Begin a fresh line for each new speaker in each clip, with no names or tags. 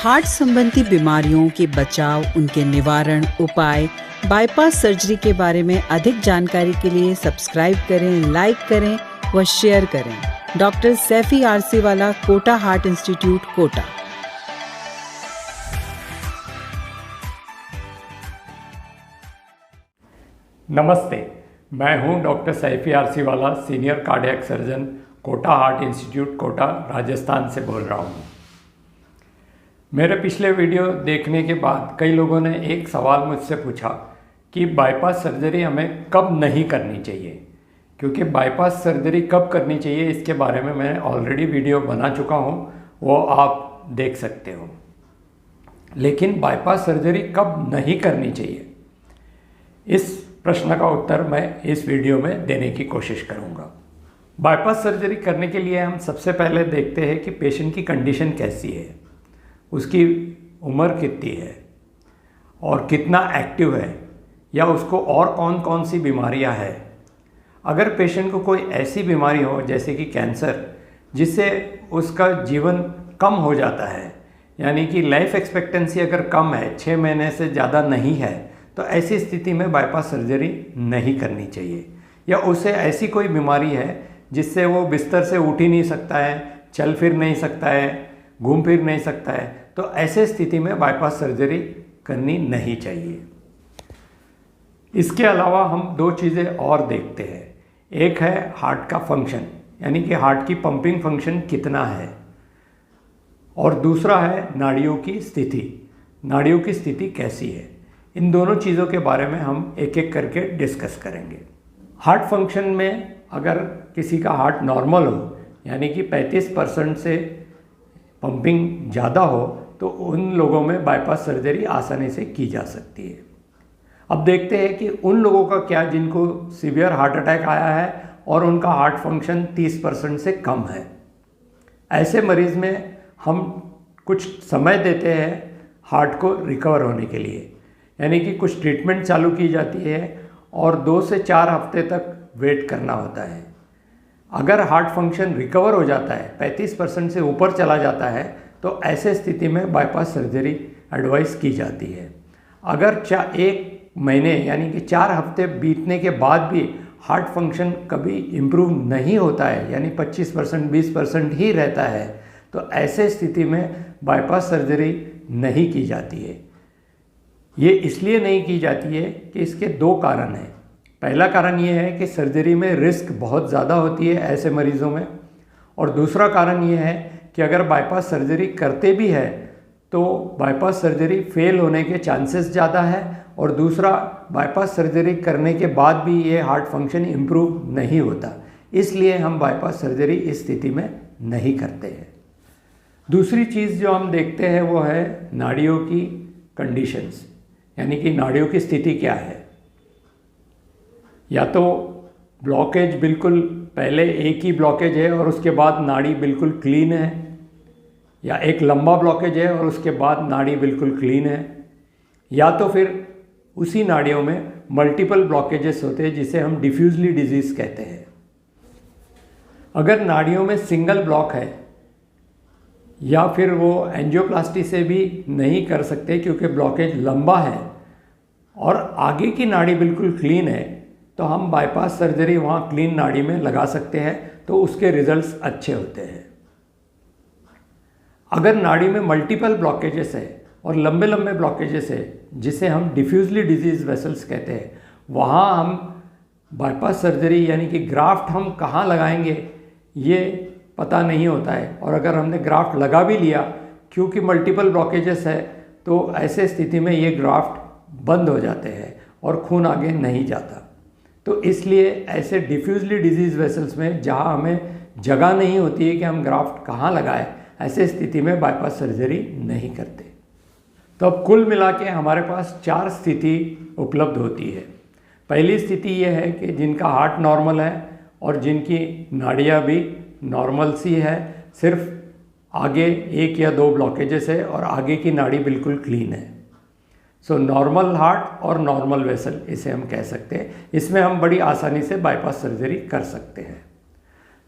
Heart संबंधी बीमारियों के बचाव, उनके निवारण उपाय, बाईपास सर्जरी के बारे में अधिक जानकारी के लिए सब्सक्राइब करें, लाइक करें व शेयर करें। Doctor Saifi Arsiwala, Kota heart institute, Kota.
नमस्ते, मैं हूं doctor Saifi Arsiwala, senior cardiac surgeon, Kota heart institute, Kota, Rajasthan से बोल रहा हूं। मेरे पिछले वीडियो देखने के बाद कई लोगों ने एक सवाल मुझसे पूछा कि बाईपास सर्जरी हमें कब नहीं करनी चाहिए, क्योंकि बाईपास सर्जरी कब करनी चाहिए इसके बारे में मैं ऑलरेडी वीडियो बना चुका हूं, वो आप देख सकते हो। लेकिन बाईपास सर्जरी कब नहीं करनी चाहिए, इस प्रश्न का उत्तर मैं इस वीडियो में देने की कोशिश करूंगा। बाईपास सर्जरी करने के लिए हम सबसे पहले देखते हैं कि पेशेंट की कंडीशन कैसी है, उसकी उम्र कितनी है और कितना एक्टिव है, या उसको और कौन कौन सी बीमारियां हैं। अगर पेशेंट को कोई ऐसी बीमारी हो जैसे कि कैंसर, जिससे उसका जीवन कम हो जाता है, यानी कि लाइफ एक्सपेक्टेंसी अगर कम है, 6 महीने से ज़्यादा नहीं है, तो ऐसी स्थिति में बाईपास सर्जरी नहीं करनी चाहिए। या उसे ऐसी कोई बीमारी है जिससे वो बिस्तर से उठ ही नहीं सकता है, चल फिर नहीं सकता है, घूम फिर नहीं सकता है, तो ऐसे स्थिति में बाईपास सर्जरी करनी नहीं चाहिए। इसके अलावा हम 2 चीज़ें और देखते हैं। एक है हार्ट का फंक्शन, यानी कि हार्ट की पंपिंग फंक्शन कितना है, और दूसरा है नाड़ियों की स्थिति, नाड़ियों की स्थिति कैसी है। इन दोनों चीज़ों के बारे में हम एक एक करके डिस्कस करेंगे। हार्ट फंक्शन में अगर किसी का हार्ट नॉर्मल हो, यानी कि 35% से पंपिंग ज़्यादा हो, तो उन लोगों में बाईपास सर्जरी आसानी से की जा सकती है। अब देखते हैं कि उन लोगों का क्या जिनको सीवियर हार्ट अटैक आया है और उनका हार्ट फंक्शन 30% से कम है। ऐसे मरीज़ में हम कुछ समय देते हैं हार्ट को रिकवर होने के लिए, यानी कि कुछ ट्रीटमेंट चालू की जाती है और 2 से 4 हफ्ते तक वेट करना होता है। अगर हार्ट फंक्शन रिकवर हो जाता है, 35% से ऊपर चला जाता है, तो ऐसे स्थिति में बाईपास सर्जरी एडवाइस की जाती है। अगर 1 महीने यानी कि 4 हफ्ते बीतने के बाद भी हार्ट फंक्शन कभी इम्प्रूव नहीं होता है, यानी 25% 20% ही रहता है, तो ऐसे स्थिति में बाईपास सर्जरी नहीं की जाती है। ये इसलिए नहीं की जाती है कि इसके 2 कारण हैं। पहला कारण ये है कि सर्जरी में रिस्क बहुत ज़्यादा होती है ऐसे मरीज़ों में, और दूसरा कारण ये है कि अगर बाईपास सर्जरी करते भी है तो बाईपास सर्जरी फेल होने के चांसेस ज़्यादा है, और दूसरा बाईपास सर्जरी करने के बाद भी ये हार्ट फंक्शन इम्प्रूव नहीं होता, इसलिए हम बाईपास सर्जरी इस स्थिति में नहीं करते हैं। दूसरी चीज़ जो हम देखते हैं वो है नाड़ियों की कंडीशंस, यानी कि नाड़ियों की स्थिति क्या है। या तो ब्लॉकेज बिल्कुल पहले एक ही ब्लॉकेज है और उसके बाद नाड़ी बिल्कुल क्लीन है, या एक लंबा ब्लॉकेज है और उसके बाद नाड़ी बिल्कुल क्लीन है, या तो फिर उसी नाड़ियों में मल्टीपल ब्लॉकेजेस होते हैं जिसे हम डिफ्यूजली डिजीज़ कहते हैं। अगर नाड़ियों में सिंगल ब्लॉक है, या फिर वो एंजियोप्लास्टी से भी नहीं कर सकते क्योंकि ब्लॉकेज लंबा है और आगे की नाड़ी बिल्कुल क्लीन है, तो हम बाईपास सर्जरी वहाँ क्लीन नाड़ी में लगा सकते हैं, तो उसके रिजल्ट्स अच्छे होते हैं। अगर नाड़ी में मल्टीपल ब्लॉकेजेस है और लंबे लंबे ब्लॉकेजेस है, जिसे हम डिफ्यूजली डिजीज वेसल्स कहते हैं, वहाँ हम बाईपास सर्जरी यानी कि ग्राफ्ट हम कहाँ लगाएंगे ये पता नहीं होता है, और अगर हमने ग्राफ्ट लगा भी लिया, क्योंकि मल्टीपल ब्लॉकेजेस है, तो ऐसे स्थिति में ये ग्राफ्ट बंद हो जाते हैं और खून आगे नहीं जाता। तो इसलिए ऐसे डिफ्यूजली डिजीज वेसल्स में जहाँ हमें जगह नहीं होती है कि हम ग्राफ्ट कहाँ लगाएं, ऐसे स्थिति में बाईपास सर्जरी नहीं करते। तो अब कुल मिला के हमारे पास 4 स्थिति उपलब्ध होती है। पहली स्थिति ये है कि जिनका हार्ट नॉर्मल है और जिनकी नाड़ियाँ भी नॉर्मल सी है, सिर्फ आगे 1 या 2 ब्लॉकेजेस है और आगे की नाड़ी बिल्कुल क्लीन है। सो नॉर्मल हार्ट और नॉर्मल वेसल इसे हम कह सकते हैं। इसमें हम बड़ी आसानी से बाईपास सर्जरी कर सकते हैं।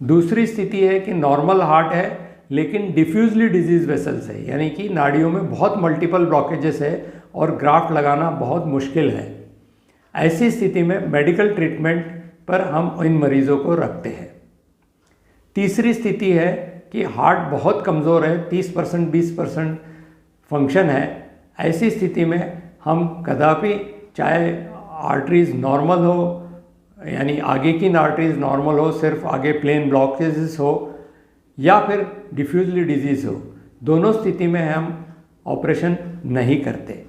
दूसरी स्थिति है कि नॉर्मल हार्ट है लेकिन डिफ्यूजली डिजीज वेसल्स है, यानी कि नाड़ियों में बहुत मल्टीपल ब्लॉकेजेस है और ग्राफ्ट लगाना बहुत मुश्किल है। ऐसी स्थिति में मेडिकल ट्रीटमेंट पर हम इन मरीजों को रखते हैं। तीसरी स्थिति है कि हार्ट बहुत कमज़ोर है, 30% 20% फंक्शन है। ऐसी स्थिति में हम कदापि, चाहे आर्टरीज नॉर्मल हो, यानी आगे की आर्टरीज नॉर्मल हो, सिर्फ आगे प्लेन ब्लॉकेजेस हो, या फिर डिफ्यूजली डिजीज़ हो, दोनों स्थिति में हम ऑपरेशन नहीं करते।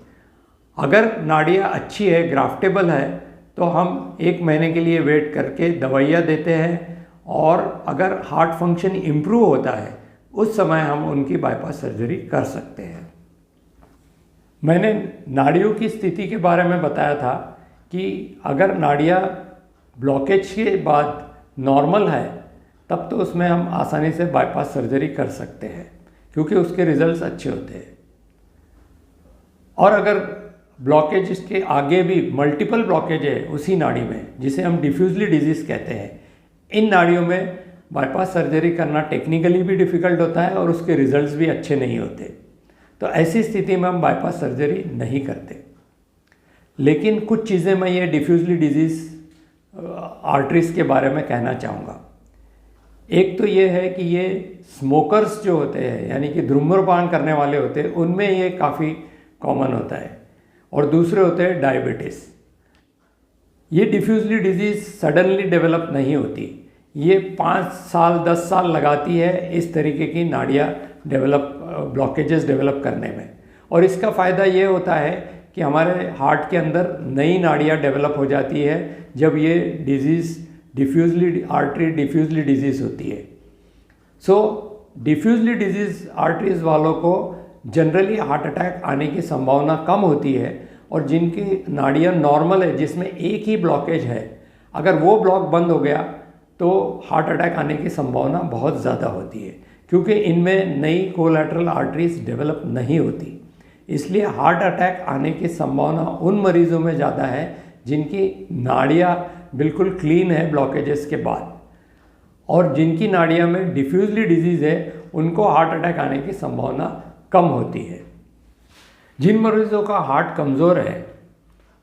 अगर नाड़ियाँ अच्छी है, ग्राफ्टेबल है, तो हम 1 महीने के लिए वेट करके दवाइयाँ देते हैं, और अगर हार्ट फंक्शन इम्प्रूव होता है उस समय हम उनकी बाईपास सर्जरी कर सकते हैं। मैंने नाड़ियों की स्थिति के बारे में बताया था कि अगर नाड़ियाँ ब्लॉकेज के बाद नॉर्मल है तब तो उसमें हम आसानी से बाईपास सर्जरी कर सकते हैं, क्योंकि उसके रिजल्ट्स अच्छे होते हैं। और अगर ब्लॉकेज इसके आगे भी मल्टीपल ब्लॉकेज है उसी नाड़ी में, जिसे हम डिफ्यूजली डिजीज़ कहते हैं, इन नाड़ियों में बाईपास सर्जरी करना टेक्निकली भी डिफ़िकल्ट होता है और उसके रिजल्ट्स भी अच्छे नहीं होते। तो ऐसी स्थिति में हम बाईपास सर्जरी नहीं करते। लेकिन कुछ चीज़ें मैं ये डिफ्यूजली डिजीज़ आर्टरीज के बारे में कहना चाहूँगा। एक तो ये है कि ये स्मोकर्स जो होते हैं, यानी कि धूम्रपान करने वाले होते हैं, उनमें ये काफ़ी कॉमन होता है। और दूसरे होते हैं डायबिटीज़। ये डिफ्यूजली डिजीज़ सडनली डेवलप नहीं होती, ये 5 साल 10 साल लगाती है इस तरीके की नाड़ियाँ ब्लॉकेजेस डेवलप करने में। और इसका फ़ायदा ये होता है कि हमारे हार्ट के अंदर नई नाड़ियाँ डेवलप हो जाती है जब ये डिजीज़ आर्टरी डिफ्यूजली डिजीज़ होती है। सो डिफ्यूजली डिजीज़ आर्टरीज वालों को जनरली हार्ट अटैक आने की संभावना कम होती है, और जिनकी नाड़ियाँ नॉर्मल है, जिसमें एक ही ब्लॉकेज है, अगर वो ब्लॉक बंद हो गया तो हार्ट अटैक आने की संभावना बहुत ज़्यादा होती है, क्योंकि इनमें नई कोलैटरल आर्टरीज डेवलप नहीं होती। इसलिए हार्ट अटैक आने की संभावना उन मरीज़ों में ज़्यादा है जिनकी नाड़ियाँ बिल्कुल क्लीन है ब्लॉकेजेस के बाद, और जिनकी नाड़ियाँ में डिफ्यूजली डिजीज़ है उनको हार्ट अटैक आने की संभावना कम होती है। जिन मरीज़ों का हार्ट कमज़ोर है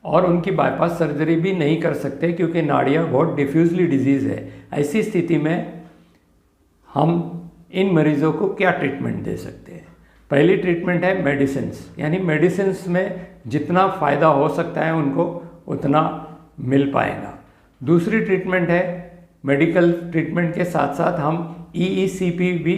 और उनकी बाईपास सर्जरी भी नहीं कर सकते क्योंकि नाड़ियाँ बहुत डिफ्यूजली डिजीज़ है, ऐसी स्थिति में हम इन मरीज़ों को क्या ट्रीटमेंट दे सकते हैं? पहली ट्रीटमेंट है मेडिसिन्स, यानी मेडिसिन्स में जितना फ़ायदा हो सकता है उनको उतना मिल पाएगा। दूसरी ट्रीटमेंट है मेडिकल ट्रीटमेंट के साथ साथ हम EECP भी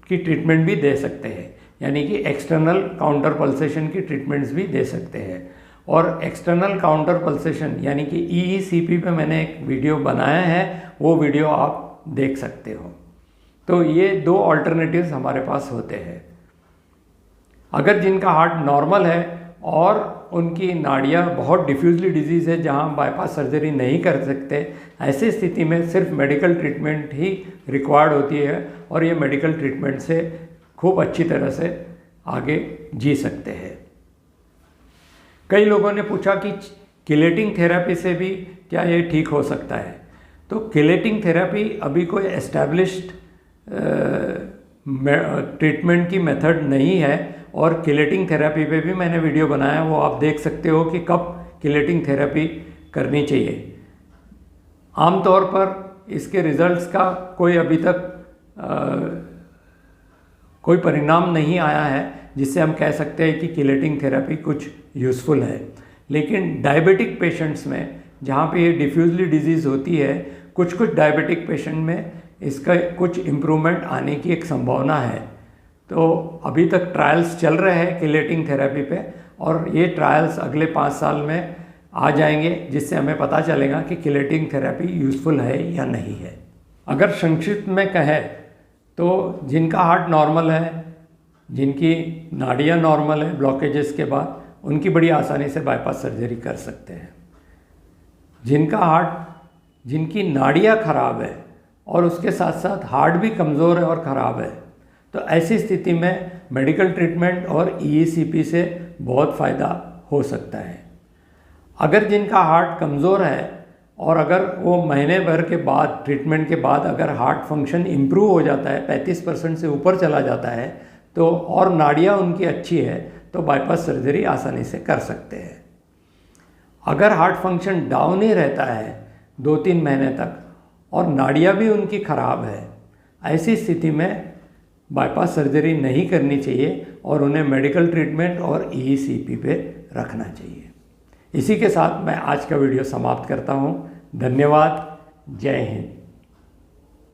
की ट्रीटमेंट भी दे सकते हैं, यानी कि एक्सटर्नल काउंटर पल्सेशन की ट्रीटमेंट्स भी दे सकते हैं। और एक्सटर्नल काउंटर पल्सेशन यानी कि EECP पे मैंने एक वीडियो बनाया है, वो वीडियो आप देख सकते हो। तो ये 2 ऑल्टरनेटिव्स हमारे पास होते हैं। अगर जिनका हार्ट नॉर्मल है और उनकी नाड़ियाँ बहुत डिफ्यूजली डिजीज़ है जहाँ बाईपास सर्जरी नहीं कर सकते, ऐसी स्थिति में सिर्फ मेडिकल ट्रीटमेंट ही रिक्वायर्ड होती है, और ये मेडिकल ट्रीटमेंट से खूब अच्छी तरह से आगे जी सकते हैं। कई लोगों ने पूछा कि किलेटिंग थेरेपी से भी क्या ये ठीक हो सकता है? तो किलेटिंग थेरेपी अभी कोई एस्टैब्लिश्ड ट्रीटमेंट की मेथड नहीं है, और किलेटिंग थेरेपी पे भी मैंने वीडियो बनाया, वो आप देख सकते हो कि कब किलेटिंग थेरेपी करनी चाहिए। आमतौर पर इसके रिजल्ट्स का कोई अभी तक कोई परिणाम नहीं आया है जिससे हम कह सकते हैं कि किलेटिंग थेरेपी कुछ यूज़फुल है। लेकिन डायबिटिक पेशेंट्स में जहाँ पे ये डिफ्यूजली डिजीज़ होती है, कुछ डायबिटिक पेशेंट में इसका कुछ इम्प्रूवमेंट आने की एक संभावना है। तो अभी तक ट्रायल्स चल रहे हैं किलेटिंग थेरेपी पे, और ये ट्रायल्स अगले 5 साल में आ जाएंगे, जिससे हमें पता चलेगा कि किलेटिंग थेरेपी यूज़फुल है या नहीं है। अगर संक्षिप्त में कहें तो जिनका हार्ट नॉर्मल है, जिनकी नाड़ियाँ नॉर्मल है ब्लॉकेजेस के बाद, उनकी बड़ी आसानी से बाईपास सर्जरी कर सकते हैं। जिनकी नाड़ियाँ ख़राब है और उसके साथ साथ हार्ट भी कमज़ोर है और ख़राब है, तो ऐसी स्थिति में मेडिकल ट्रीटमेंट और EECP से बहुत फ़ायदा हो सकता है। अगर जिनका हार्ट कमज़ोर है और अगर वो महीने भर के बाद, ट्रीटमेंट के बाद अगर हार्ट फंक्शन इम्प्रूव हो जाता है, 35% से ऊपर चला जाता है तो, और नाड़ियाँ उनकी अच्छी है, तो बाईपास सर्जरी आसानी से कर सकते हैं। अगर हार्ट फंक्शन डाउन ही रहता है 2-3 महीने तक और नाड़ियाँ भी उनकी ख़राब है, ऐसी स्थिति में बाईपास सर्जरी नहीं करनी चाहिए और उन्हें मेडिकल ट्रीटमेंट और ECP पे रखना चाहिए। इसी के साथ मैं आज का वीडियो समाप्त करता हूँ। धन्यवाद। जय हिंद।